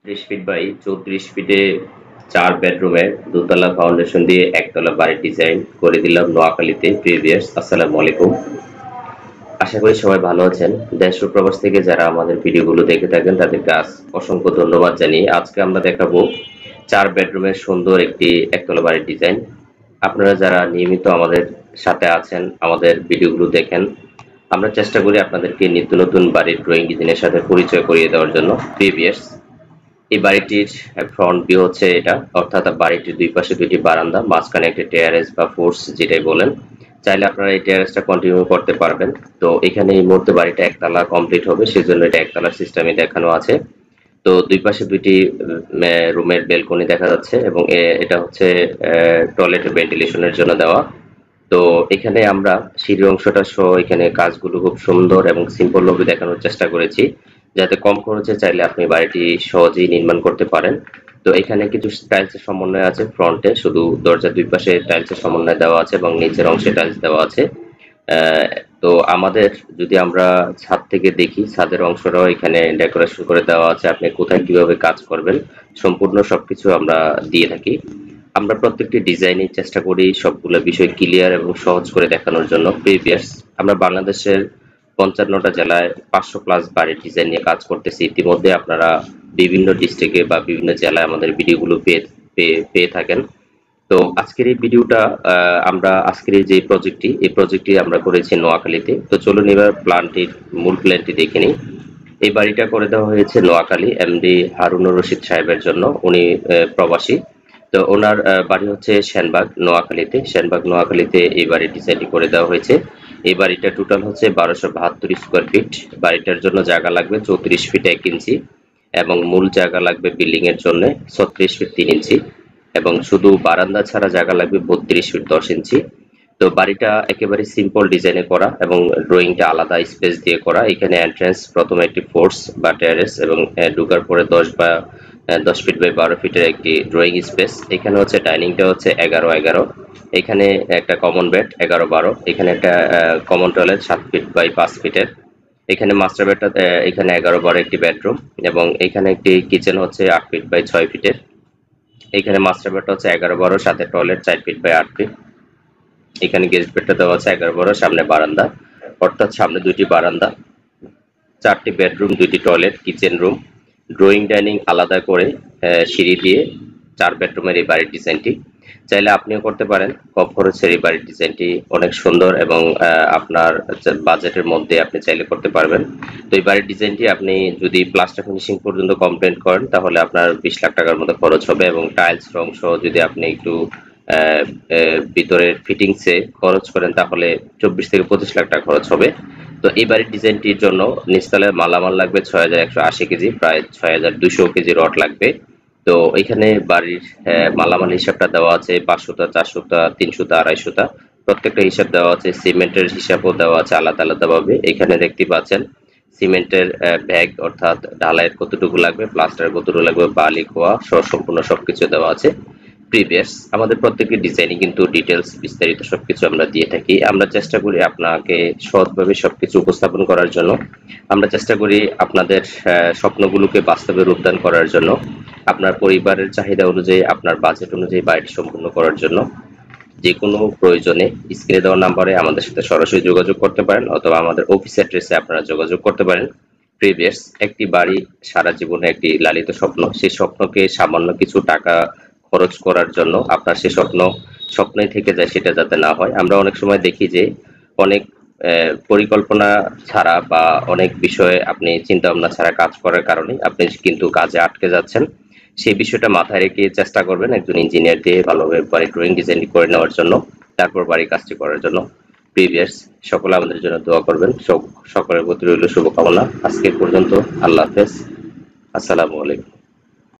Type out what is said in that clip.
30 feet by 34 ফিটে 4 বেডরুমের দোতলা ফাউন্ডেশন দিয়ে একতলা বাড়ির ডিজাইন করে দিলাম নোয়াখালীতে। প্রিভিয়ার্স, আসসালামু আলাইকুম। আশা করি সবাই ভালো আছেন। দেশ ও প্রবাস থেকে যারা আমাদের ভিডিওগুলো দেখে থাকেন তাদেরকে অসংখ্য ধন্যবাদ জানিয়ে আজকে আমরা দেখাবো 4 বেডরুমের সুন্দর একটি একতলা বাড়ির ডিজাইন। আপনারা যারা নিয়মিত আমাদের সাথে আছেন, আমাদের ভিডিওগুলো দেখেন, আমরা চেষ্টা করি আপনাদেরকে নিত্য নতুন বাড়ির ড্রয়িং ডিজাইনের সাথে পরিচয় করিয়ে দেওয়ার জন্য। প্রিভিয়ার্স, এই বাড়িটির ফ্রন্ট ভিউ হচ্ছে এটা, অর্থাৎ বাড়িটির দুই পাশে দুইটি বারান্দা, মাঝখানে একটি টেরাস বা ফোর্স যেটাই বলেন। চাইলে আপনারা এই টেরাসটা কন্টিনিউ করতে পারবেন। তো এখানে এই মুহূর্তে বাড়িটা একতলা কমপ্লিট হবে, সেজন্য এটা একতলার সিস্টেমে দেখানো আছে। তো দুই পাশে দুইটি রুমের বেলকনি দেখা যাচ্ছে এবং এটা হচ্ছে টয়লেট ভেন্টিলেশনের জন্য দেওয়া। তো এখানে আমরা সিঁড়ি অংশটা সহ এখানে কাজগুলো খুব সুন্দর এবং সিম্পল ভাবে দেখানোর চেষ্টা করেছি, যাতে কম খরচে চাইলে আপনি বাড়িটি সহজেই নির্মাণ করতে পারেন। তো এখানে কিছু টাইলসের সমন্বয় আছে, ফ্রন্টে শুধু দরজার দুই পাশে টাইলসের সমন্বয় দেওয়া আছে এবং নিচের অংশে টাইলস দেওয়া আছে। তো আমাদের যদি আমরা ছাদ থেকে দেখি, ছাদের অংশটাও এখানে ডেকোরেশন করে দেওয়া আছে। আপনি কোথায় কিভাবে কাজ করবেন সম্পূর্ণ সবকিছু আমরা দিয়ে থাকি। আমরা প্রত্যেকটি ডিজাইনের চেষ্টা করি সবগুলো বিষয় ক্লিয়ার এবং সহজ করে দেখানোর জন্য। প্রিভিয়ার্স, আমরা বাংলাদেশের 55টা জেলায় 500 প্লাস বাড়ির ডিজাইন নিয়ে কাজ করতেছি। ইতিমধ্যে আপনারা বিভিন্ন ডিস্ট্রিক্টে বা বিভিন্ন জেলায় আমাদের ভিডিওগুলো পেয়ে থাকেন। তো আজকের এই ভিডিওটা আমরা আজকের যে প্রজেক্টটি আমরা করেছি নোয়াখালীতে। তো চলুন এবার মূল প্ল্যানটি দেখে নিই। এই বাড়িটা করে দেওয়া হয়েছে নোয়াখালী এমডি হারুনুর রশিদ সাহেবের জন্য। উনি প্রবাসী। তো ওনার বাড়ি হচ্ছে সেনবাগ নোয়াখালীতে এই বাড়ির ডিজাইনটি করে দেওয়া হয়েছে। এই বাড়িটা টোটাল হচ্ছে 1272 স্কোয়ার ফিট। বাড়িটার জন্য জায়গা লাগবে 34 ফিট 1 ইঞ্চি এবং মূল জায়গা লাগবে বিল্ডিং এর জন্য 36 ফিট 3 ইঞ্চি এবং শুধু বারান্দা ছাড়া জায়গা লাগবে 32 ফিট 10 ইঞ্চি। তো বাড়িটা একেবারে সিম্পল ডিজাইনে করা এবং ড্রয়িংটা আলাদা স্পেস দিয়ে করা। এখানে এন্ট্রান্স প্রথমে একটি ফোর্স বা টেরেস এবং ঢোকার পরে 10 ফিট বাই 12 ফিটের একটি ড্রয়িং স্পেস। এখানে হচ্ছে ডাইনিংটা হচ্ছে 11-11। এখানে একটা কমন বেড 11-12। এখানে একটা কমন টয়লেট 7 ফিট বাই 5 ফিটের। এখানে মাস্টার বেডটা এখানে 11-12 একটি বেডরুম এবং এখানে একটি কিচেন হচ্ছে 8 ফিট বাই 6 ফিটের। এখানে মাস্টার বেডটা হচ্ছে 11-12, সাথে টয়লেট 4 ফিট বাই 8 ফিট। এখানে গেস্ট বেডটা দেওয়া আছে 11-12, সামনে বারান্দা, অর্থাৎ সামনে দুইটি বারান্দা, 4টি বেডরুম, 2টি toilet, kitchen room, drawing dining আলাদা করে সিঁড়ি দিয়ে 4 বেডরুমের এই বাড়ির ডিজাইনটি চাইলে আপনিও করতে পারেন। কম খরচের এই বাড়ির ডিজাইনটি অনেক সুন্দর এবং আপনার বাজেটের মধ্যে আপনি চাইলে করতে পারবেন। তো এই বাড়ির ডিজাইনটি আপনি যদি প্লাস্টার ফিনিশিং পর্যন্ত কমপ্লিট করেন তাহলে আপনার 20 লাখ টাকার মতো খরচ হবে এবং টাইলস রং সহ যদি আপনি একটু ভিতরের ফিটিংসে খরচ করেন তাহলে 24 থেকে 25 লাখ টাকা খরচ হবে। তো এই বাড়ির ডিজাইনটির জন্য নিচতলায় মালামাল লাগবে 6180 কেজি, প্রায় 6200 কেজি রড লাগবে। তো এখানে বাড়ির মালামাল হিসাবটা দেওয়া আছে, 500টা, 400টা, 300টা, 250টা, প্রত্যেকটা হিসাব দেওয়া আছে। সিমেন্টের হিসাবও দেওয়া আছে আলাদা আলাদা ভাবে। এখানে দেখতে পাচ্ছেন সিমেন্টের ব্যাগ, অর্থাৎ ঢালাইয়ের কতটুকু লাগবে, প্লাস্টার কতটুকু লাগবে, বালি খোয়া সহ সম্পূর্ণ সবকিছু দেওয়া আছে। প্রিভিয়াস, আমাদের প্রত্যেকটি ডিজাইনে কিন্তু ডিটেলস বিস্তারিত সবকিছু আমরা দিয়ে থাকি। আমরা চেষ্টা করি আপনাকে সৎভাবে সবকিছু উপস্থাপন করার জন্য। আমরা চেষ্টা করি আপনাদের স্বপ্নগুলোকে বাস্তবে রূপদান করার জন্য, আপনার পরিবারের চাহিদা অনুযায়ী, আপনার বাজেট অনুযায়ী বাড়িটি সম্পূর্ণ করার জন্য। যে কোনো প্রয়োজনে স্ক্রিনে দেওয়া নাম্বারে আমাদের সাথে সরাসরি যোগাযোগ করতে পারেন অথবা আমাদের অফিস অ্যাড্রেসে আপনারা যোগাযোগ করতে পারেন। প্রিভিয়াস, একটি বাড়ি সারা জীবনে একটি লালিত স্বপ্ন। সেই স্বপ্নকে সামান্য কিছু টাকা খরচ করার জন্য আপনার সেই স্বপ্নই থেকে যায়, সেটা যাতে না হয়। আমরা অনেক সময় দেখি যে অনেক পরিকল্পনা ছাড়া বা অনেক বিষয়ে আপনি চিন্তা ভাবনা ছাড়া কাজ করার কারণে আপনি কিন্তু কাজে আটকে যাচ্ছেন। সেই বিষয়টা মাথায় রেখে চেষ্টা করবেন একজন ইঞ্জিনিয়ার দিয়ে ভালোভাবে বাড়ির ড্রয়িং ডিজাইন করে নেওয়ার জন্য, তারপর বাড়ির কাজটি করার জন্য। প্রিভিয়াস, সকলে আমাদের জন্য দোয়া করবেন। সকলের প্রতি রইল শুভকামনা। আজকে পর্যন্ত, আল্লাহ হাফেজ, আসসালামু আলাইকুম।